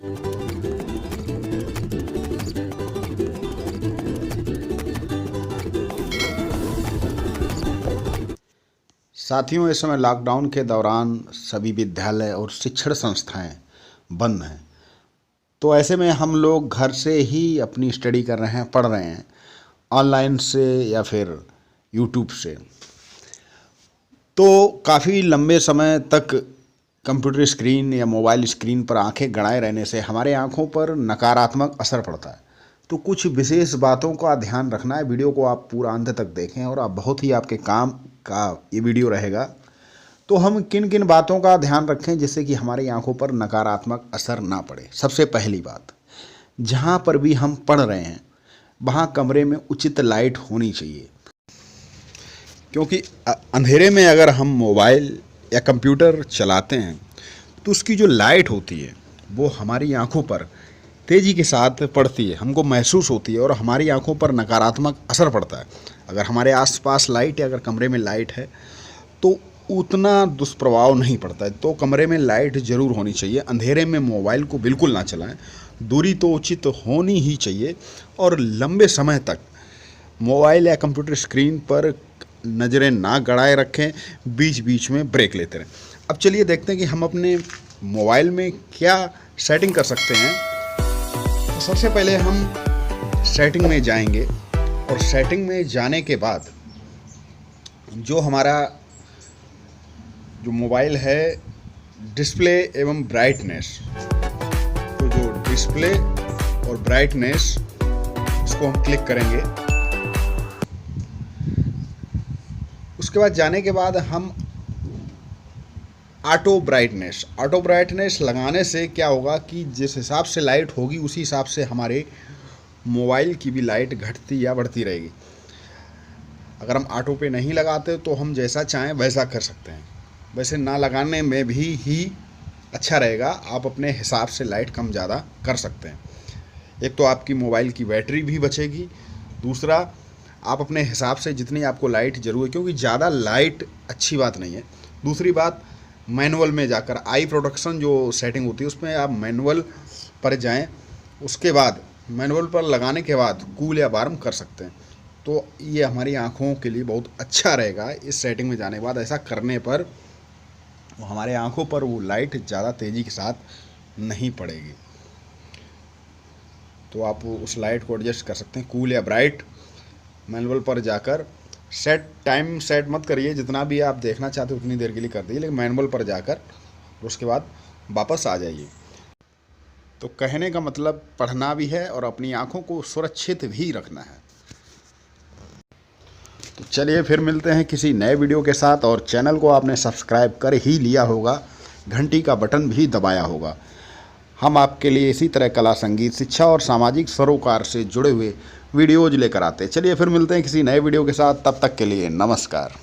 साथियों, इस समय लॉकडाउन के दौरान सभी विद्यालय और शिक्षण संस्थाएं बंद हैं। तो ऐसे में हम लोग घर से ही अपनी स्टडी कर रहे हैं, पढ़ रहे हैं, ऑनलाइन से या फिर यूट्यूब से। तो काफ़ी लंबे समय तक कंप्यूटर स्क्रीन या मोबाइल स्क्रीन पर आंखें गड़ाए रहने से हमारे आंखों पर नकारात्मक असर पड़ता है। तो कुछ विशेष बातों का ध्यान रखना है। वीडियो को आप पूरा अंत तक देखें और आप बहुत ही आपके काम का ये वीडियो रहेगा। तो हम किन किन बातों का ध्यान रखें जिससे कि हमारी आंखों पर नकारात्मक असर ना पड़े। सबसे पहली बात, जहाँ पर भी हम पढ़ रहे हैं वहाँ कमरे में उचित लाइट होनी चाहिए, क्योंकि अंधेरे में अगर हम मोबाइल या कंप्यूटर चलाते हैं तो उसकी जो लाइट होती है वो हमारी आंखों पर तेज़ी के साथ पड़ती है, हमको महसूस होती है और हमारी आंखों पर नकारात्मक असर पड़ता है। अगर हमारे आसपास लाइट या अगर कमरे में लाइट है तो उतना दुष्प्रभाव नहीं पड़ता है। तो कमरे में लाइट ज़रूर होनी चाहिए। अंधेरे में मोबाइल को बिल्कुल ना चलाएं। दूरी तो उचित होनी ही चाहिए और लंबे समय तक मोबाइल या कंप्यूटर स्क्रीन पर नज़रें ना गड़ाए रखें, बीच बीच में ब्रेक लेते रहें। अब चलिए देखते हैं कि हम अपने मोबाइल में क्या सेटिंग कर सकते हैं। तो सबसे पहले हम सेटिंग में जाएंगे और सेटिंग में जाने के बाद जो हमारा जो मोबाइल है डिस्प्ले एवं ब्राइटनेस, तो जो डिस्प्ले और ब्राइटनेस इसको हम क्लिक करेंगे। उसके बाद जाने के बाद हम ऑटो ब्राइटनेस लगाने से क्या होगा कि जिस हिसाब से लाइट होगी उसी हिसाब से हमारे मोबाइल की भी लाइट घटती या बढ़ती रहेगी। अगर हम ऑटो पे नहीं लगाते तो हम जैसा चाहें वैसा कर सकते हैं। वैसे ना लगाने में भी ही अच्छा रहेगा, आप अपने हिसाब से लाइट कम ज़्यादा कर सकते हैं। एक तो आपकी मोबाइल की बैटरी भी बचेगी, दूसरा आप अपने हिसाब से जितनी आपको लाइट ज़रूर है, क्योंकि ज़्यादा लाइट अच्छी बात नहीं है। दूसरी बात, मैनुअल में जाकर आई प्रोडक्शन जो सेटिंग होती है उसमें आप मैनुअल पर जाएं। उसके बाद मैनुअल पर लगाने के बाद कूल या वार्म कर सकते हैं। तो ये हमारी आँखों के लिए बहुत अच्छा रहेगा। इस सेटिंग में जाने के बाद ऐसा करने पर हमारे आँखों पर वो लाइट ज़्यादा तेज़ी के साथ नहीं पड़ेगी। तो आप उस लाइट को एडजस्ट कर सकते हैं, कूल या ब्राइट। मैनुअल पर जाकर टाइम सेट मत करिए, जितना भी आप देखना चाहते हो उतनी देर के लिए कर दीजिए, लेकिन मैनुअल पर जाकर उसके बाद वापस आ जाइए। तो कहने का मतलब पढ़ना भी है और अपनी आँखों को सुरक्षित भी रखना है। तो चलिए फिर मिलते हैं किसी नए वीडियो के साथ। और चैनल को आपने सब्सक्राइब कर ही लिया होगा, घंटी का बटन भी दबाया होगा। हम आपके लिए इसी तरह कला, संगीत, शिक्षा और सामाजिक सरोकार से जुड़े हुए वीडियोज लेकर आते हैं। चलिए फिर मिलते हैं किसी नए वीडियो के साथ, तब तक के लिए नमस्कार।